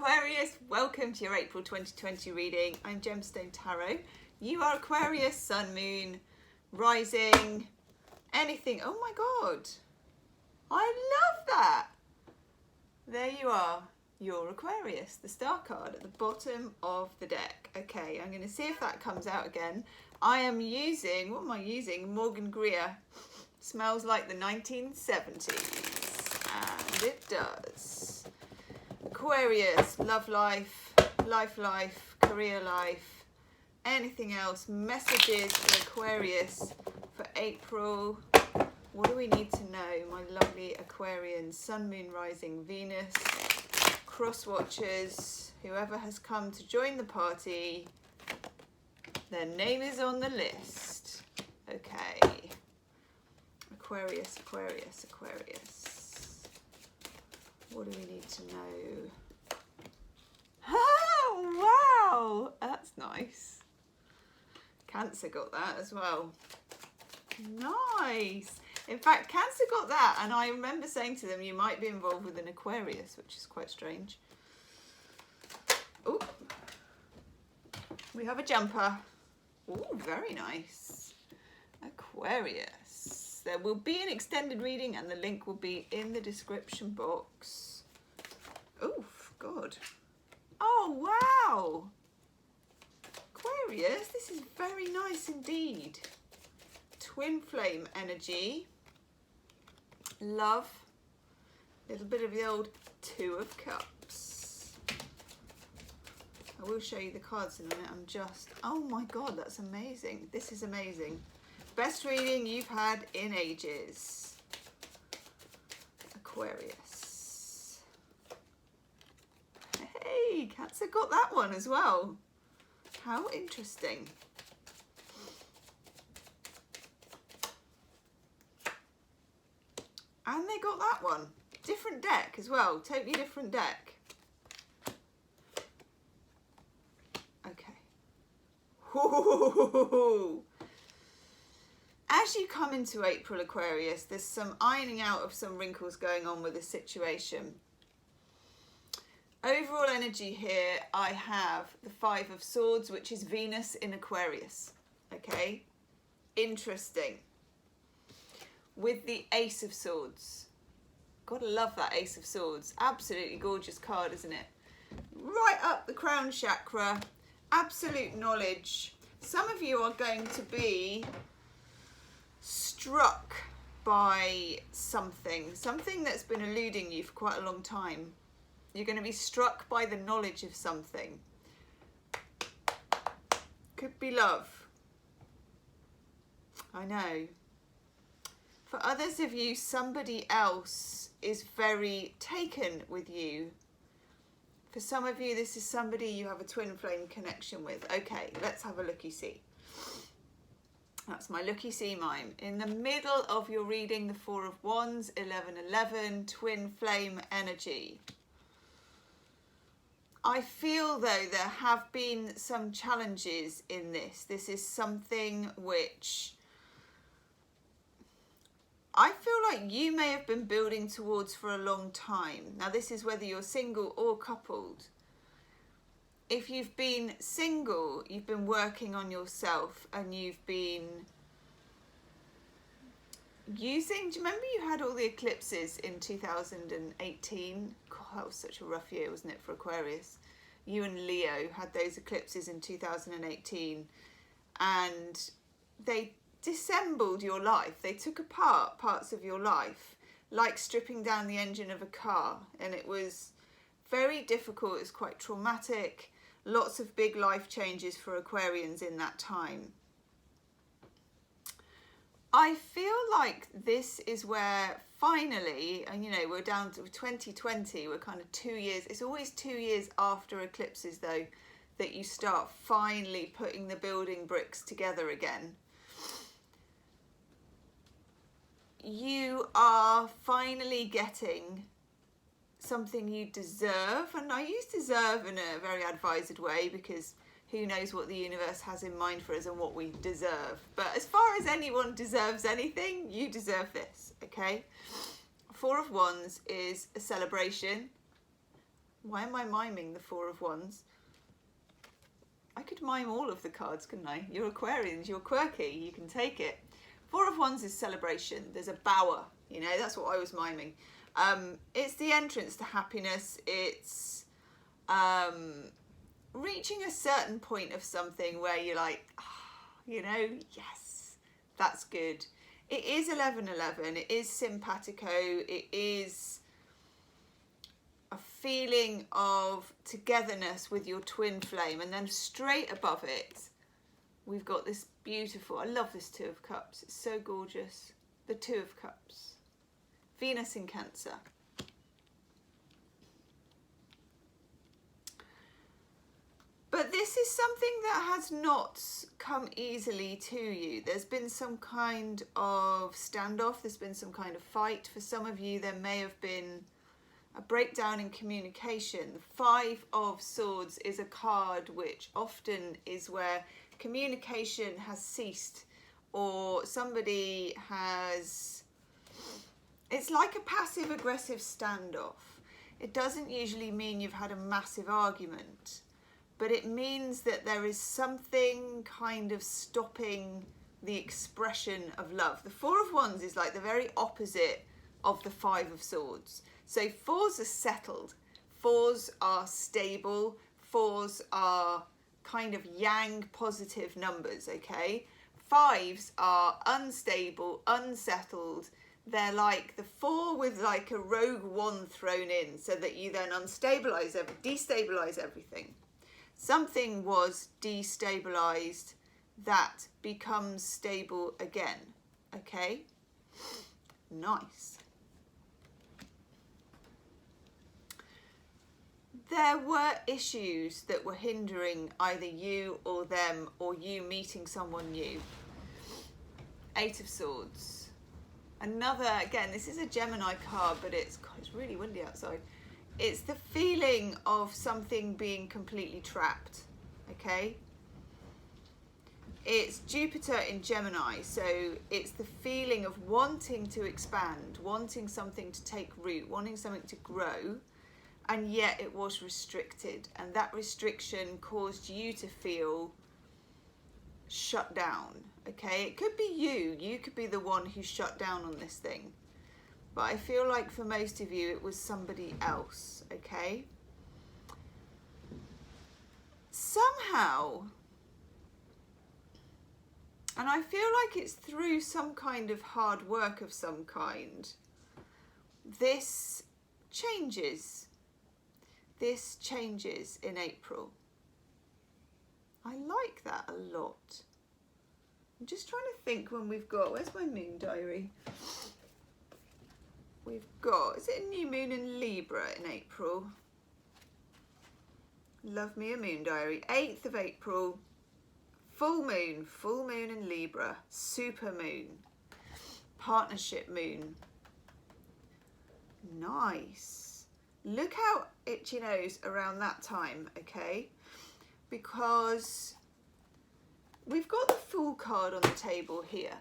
Aquarius, welcome to your April 2020 reading. I'm Gemstone Tarot. You are Aquarius, Sun, Moon, Rising, anything. Oh my God, I love that. There you are, you're Aquarius, the star card at the bottom of the deck. Okay, I'm going to see if that comes out again. I am using, what am I using? Morgan Greer. Smells like the 1970s, and it does. Aquarius, love life, life, career life, anything else, messages for Aquarius for April. What do we need to know, my lovely Aquarians, Sun, Moon, Rising, Venus, cross watchers, whoever has come to join the party, their name is on the list. Okay. Aquarius, Aquarius, Aquarius. What do we need to know? Oh, wow! That's nice. Cancer got that as well. Nice. In fact, Cancer got that, and I remember saying to them, you might be involved with an Aquarius, which is quite strange. Oh, we have a jumper. Oh, very nice. Aquarius. There will be an extended reading and the link will be in the description box. Oh, God. Oh, wow. Aquarius, this is very nice indeed. Twin flame energy. Love. A little bit of the old Two of Cups. I will show you the cards in a minute. Oh my God, that's amazing. This is amazing. Best reading you've had in ages. Aquarius. Hey, Cancer got that one as well. How interesting. And they got that one. Different deck as well. Totally different deck. Okay. Ooh. As you come into April, Aquarius, there's some ironing out of some wrinkles going on with the situation. Overall energy here, I have the Five of Swords, which is Venus in Aquarius. Okay, interesting. With the Ace of Swords. Gotta love that Ace of Swords. Absolutely gorgeous card, isn't it? Right up the crown chakra. Absolute knowledge. Some of you are going to be struck by something that's been eluding you for quite a long time. You're going to be struck by the knowledge of something. Could be love. I know. For others of you, somebody else is very taken with you. For some of you, this is somebody you have a twin flame connection with. Okay, let's have a looky-see. That's my looky-see mime. In the middle of your reading, the Four of Wands, 11-11, twin flame energy. I feel, though, there have been some challenges in this. This is something which I feel like you may have been building towards for a long time. Now, this is whether you're single or coupled. If you've been single, you've been working on yourself and you've been using, do you remember you had all the eclipses in 2018? God, that was such a rough year, wasn't it, for Aquarius? You and Leo had those eclipses in 2018 and they dissembled your life. They took apart parts of your life, like stripping down the engine of a car, and it was very difficult. It was quite traumatic. Lots of big life changes for Aquarians in that time. I feel like this is where finally, and you know, we're down to 2020, we're kind of 2 years, it's always 2 years after eclipses though, that you start finally putting the building bricks together again. You are finally getting something you deserve, and I use deserve in a very advised way because who knows what the universe has in mind for us and what we deserve. But as far as anyone deserves anything, you deserve this, okay? Four of Wands is a celebration. Why am I miming the Four of Wands? I could mime all of the cards, couldn't I? You're Aquarians, you're quirky, you can take it. Four of Wands is celebration. There's a bower, you know, that's what I was miming. It's the entrance to happiness. It's reaching a certain point of something where you're like, you know, yes, that's good. It is 11:11. It is simpatico. It is a feeling of togetherness with your twin flame. And then straight above it, we've got this beautiful, I love this Two of Cups. It's so gorgeous. The Two of Cups. Venus in Cancer. But this is something that has not come easily to you. There's been some kind of standoff. There's been some kind of fight. For some of you, there may have been a breakdown in communication. The Five of Swords is a card which often is where communication has ceased, or somebody has... It's like a passive-aggressive standoff. It doesn't usually mean you've had a massive argument, but it means that there is something kind of stopping the expression of love. The Four of Wands is like the very opposite of the Five of Swords. So fours are settled, fours are stable, fours are kind of yang positive numbers, okay? Fives are unstable, unsettled. They're like the four with like a rogue one thrown in, so that you then destabilize everything. Something was destabilized that becomes stable again, okay? Nice. There were issues that were hindering either you or them, or you meeting someone new. Eight of Swords. Another, again, this is a Gemini card, but it's really windy outside. It's the feeling of something being completely trapped, okay? It's Jupiter in Gemini, so it's the feeling of wanting to expand, wanting something to take root, wanting something to grow, and yet it was restricted, and that restriction caused you to feel shut down, okay? It could be you could be the one who shut down on this thing, but I feel like for most of you it was somebody else, okay? Somehow, and I feel like it's through some kind of hard work of some kind, this changes. This changes in April. I like that a lot. I'm just trying to think when we've got, where's my moon diary? We've got, is it a new moon in Libra in April? Love me a moon diary. 8th of April, full moon in Libra, super moon, partnership moon. Nice. Look how itchy nose around that time, okay? Because we've got the Fool card on the table here,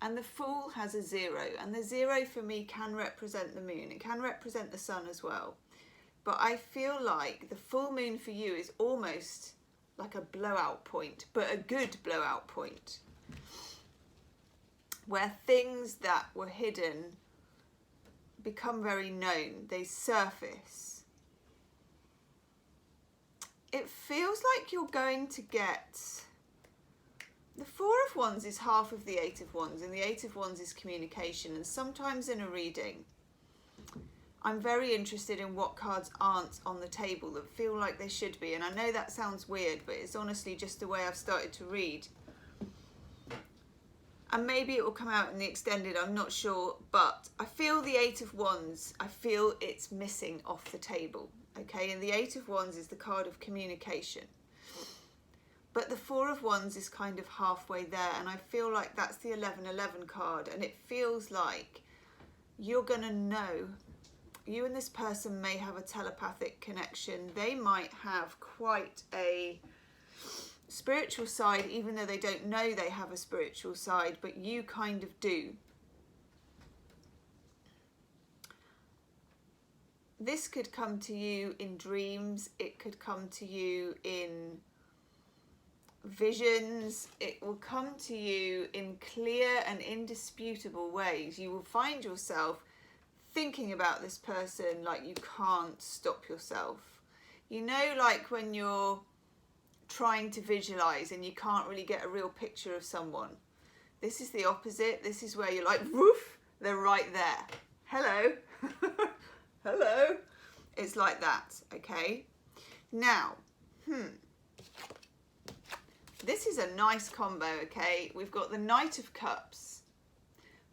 and the Fool has a 0, and the 0 for me can represent the moon. It can represent the sun as well. But I feel like the full moon for you is almost like a blowout point, but a good blowout point, where things that were hidden become very known, they surface. It feels like you're going to get, the Four of Wands is half of the Eight of Wands, and the Eight of Wands is communication, and sometimes in a reading I'm very interested in what cards aren't on the table that feel like they should be, and I know that sounds weird, but it's honestly just the way I've started to read. And maybe it will come out in the extended, I'm not sure, but I feel the Eight of Wands, I feel it's missing off the table, okay? And the Eight of Wands is the card of communication. But the Four of Wands is kind of halfway there, and I feel like that's the 11:11 card, and it feels like you're gonna know, you and this person may have a telepathic connection. They might have quite a spiritual side, even though they don't know they have a spiritual side, but you kind of do. this could come to you in dreams. It could come to you in visions. It will come to you in clear and indisputable ways. You will find yourself thinking about this person like you can't stop yourself. You know, like when you're trying to visualize and you can't really get a real picture of someone. This is the opposite. This is where you're like, woof, they're right there. Hello. Hello. It's like that, okay? Now, this is a nice combo, okay? We've got the Knight of Cups,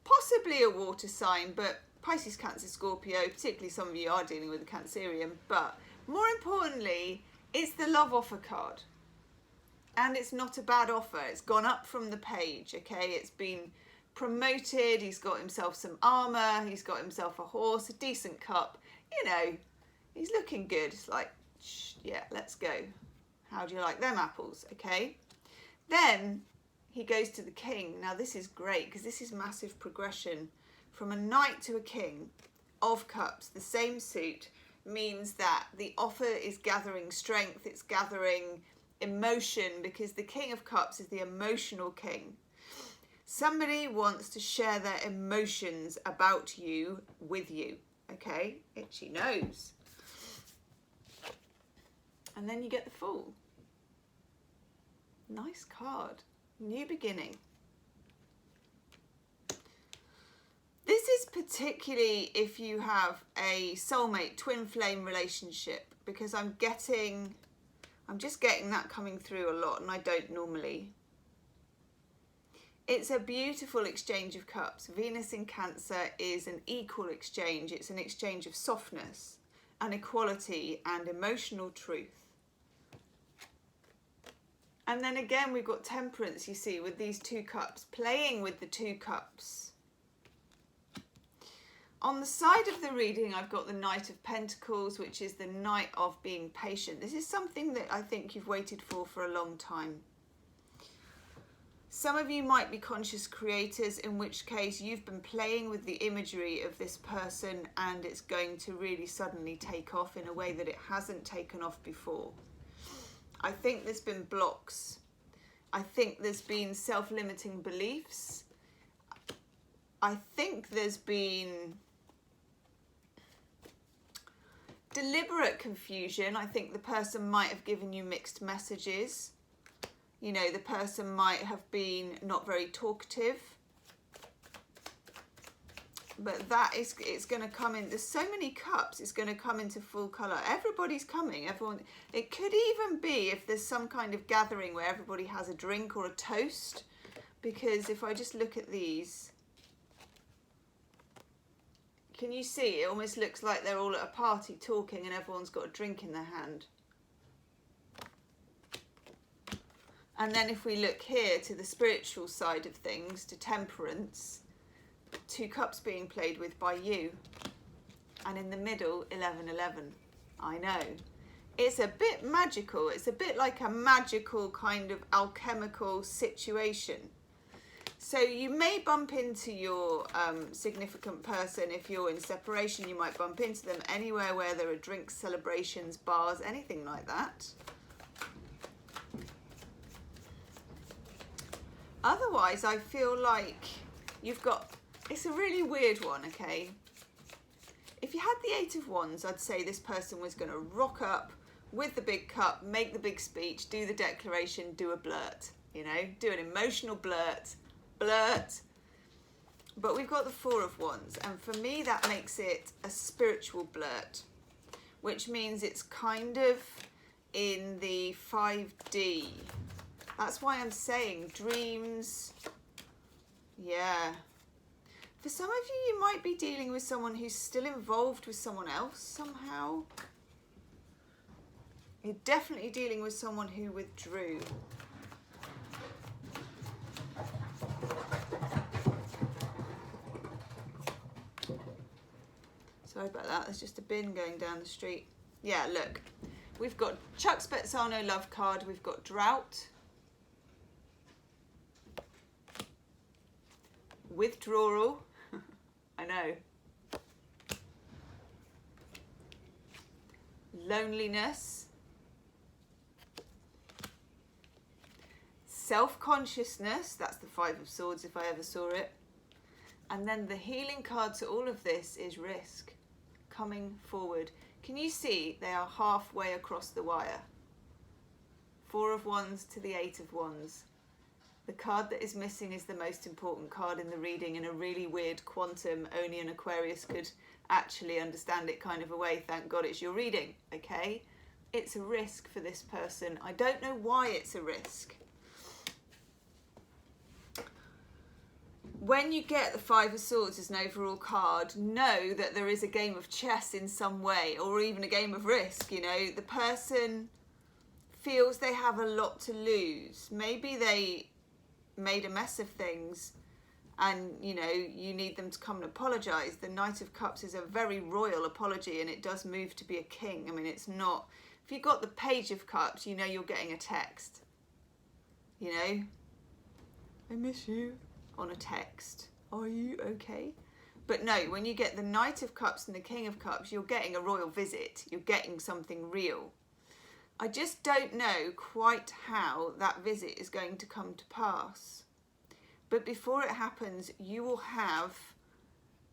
possibly a water sign, but Pisces, Cancer, Scorpio, particularly some of you are dealing with the Cancerian, but more importantly, it's the love offer card. And it's not a bad offer. It's gone up from the page, okay? It's been promoted. He's got himself some armor. He's got himself a horse, a decent cup. You know, he's looking good. It's like, yeah, let's go. How do you like them apples, okay? Then he goes to the king. Now this is great because this is massive progression. From a knight to a king of cups, the same suit, means that the offer is gathering strength. It's gathering emotion, because the King of Cups is the emotional king. Somebody wants to share their emotions about you with you, okay? Itchy nose. And then you get the Fool. Nice card. New beginning. This is particularly if you have a soulmate, twin flame relationship, because I'm just getting that coming through a lot, and I don't normally. It's a beautiful exchange of cups. Venus in Cancer is an equal exchange. It's an exchange of softness and equality and emotional truth. And then again, we've got Temperance, you see, with these two cups, playing with the two cups. On the side of the reading, I've got the Knight of Pentacles, which is the Knight of being patient. This is something that I think you've waited for a long time. Some of you might be conscious creators, in which case you've been playing with the imagery of this person and it's going to really suddenly take off in a way that it hasn't taken off before. I think there's been blocks. I think there's been self-limiting beliefs. I think there's been deliberate confusion. I think the person might have given you mixed messages. You know, the person might have been not very talkative. But that is, it's going to come in. There's so many cups, it's going to come into full colour. Everybody's coming. Everyone. It could even be if there's some kind of gathering where everybody has a drink or a toast. Because if I just look at these, can you see? It almost looks like they're all at a party talking and everyone's got a drink in their hand. And then if we look here to the spiritual side of things, to Temperance, two cups being played with by you. And in the middle, 1111. I know. It's a bit magical. It's a bit like a magical kind of alchemical situation. So you may bump into your significant person. If you're in separation, you might bump into them anywhere where there are drinks, celebrations, bars, anything like that. Otherwise, I feel like you've got, it's a really weird one, okay? If you had the Eight of Wands, I'd say this person was going to rock up with the big cup, make the big speech, do the declaration, do a blurt, you know, do an emotional blurt. But we've got the Four of Wands, and for me that makes it a spiritual blurt, which means it's kind of in the 5D. That's why I'm saying dreams. Yeah. For some of you, you might be dealing with someone who's still involved with someone else somehow. You're definitely dealing with someone who withdrew. Sorry about that, there's just a bin going down the street. Yeah, look. We've got Chuck Spezzano love card, we've got drought. Withdrawal. I know. loneliness, self-consciousness, that's the Five of Swords if I ever saw it. And then the healing card to all of this is risk, coming forward. Can you see they are halfway across the wire? Four of Wands to the Eight of Wands. The card that is missing is the most important card in the reading, in a really weird quantum, only an Aquarius could actually understand it kind of a way. Thank God it's your reading, okay? It's a risk for this person. I don't know why it's a risk. When you get the Five of Swords as an overall card, know that there is a game of chess in some way, or even a game of risk, you know. The person feels they have a lot to lose. Maybe they made a mess of things and, you know, you need them to come and apologise. The Knight of Cups is a very royal apology, and it does move to be a king. I mean, it's not... If you got the Page of Cups, you know you're getting a text. You know? I miss you. On a text. Are you okay? But no, when you get the Knight of Cups and the King of Cups, you're getting a royal visit. You're getting something real. I just don't know quite how that visit is going to come to pass. But before it happens, you will have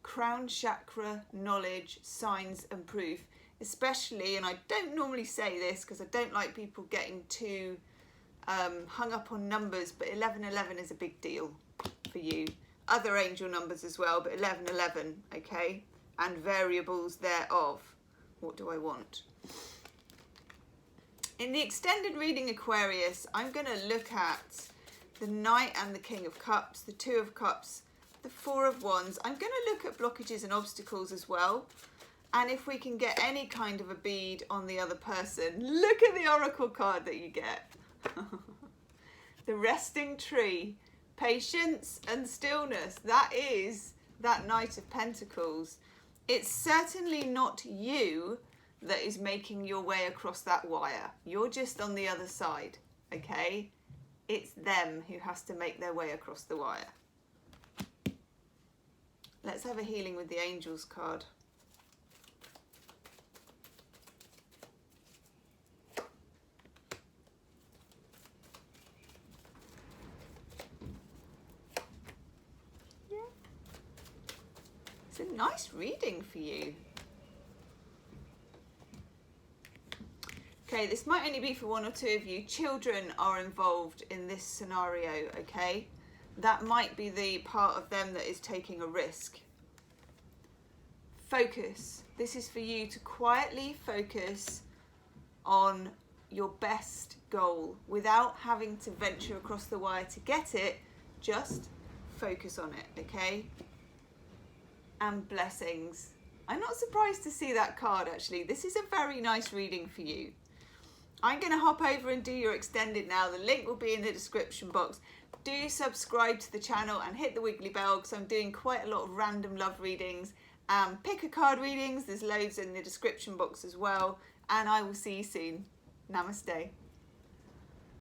crown chakra knowledge, signs and proof. Especially, and I don't normally say this because I don't like people getting too hung up on numbers, but 1111 is a big deal for you. Other angel numbers as well, but 1111, okay? And variables thereof. What do I want? In the extended reading, Aquarius, I'm going to look at the Knight and the King of Cups, the Two of Cups, the Four of Wands. I'm going to look at blockages and obstacles as well. And if we can get any kind of a bead on the other person. Look at the Oracle card that you get. The Resting Tree. Patience and stillness. That is that Knight of Pentacles. It's certainly not you that is making your way across that wire. You're just on the other side, okay? It's them who has to make their way across the wire. Let's have a healing with the Angels card. Yeah. It's a nice reading for you. Okay, this might only be for one or two of you. Children are involved in this scenario, okay? That might be the part of them that is taking a risk. Focus. This is for you to quietly focus on your best goal without having to venture across the wire to get it. Just focus on it, okay? And blessings. I'm not surprised to see that card, actually. This is a very nice reading for you. I'm going to hop over and do your extended now. The link will be in the description box. Do subscribe to the channel and hit the wiggly bell because I'm doing quite a lot of random love readings and pick a card readings. There's loads in the description box as well. And I will see you soon. Namaste.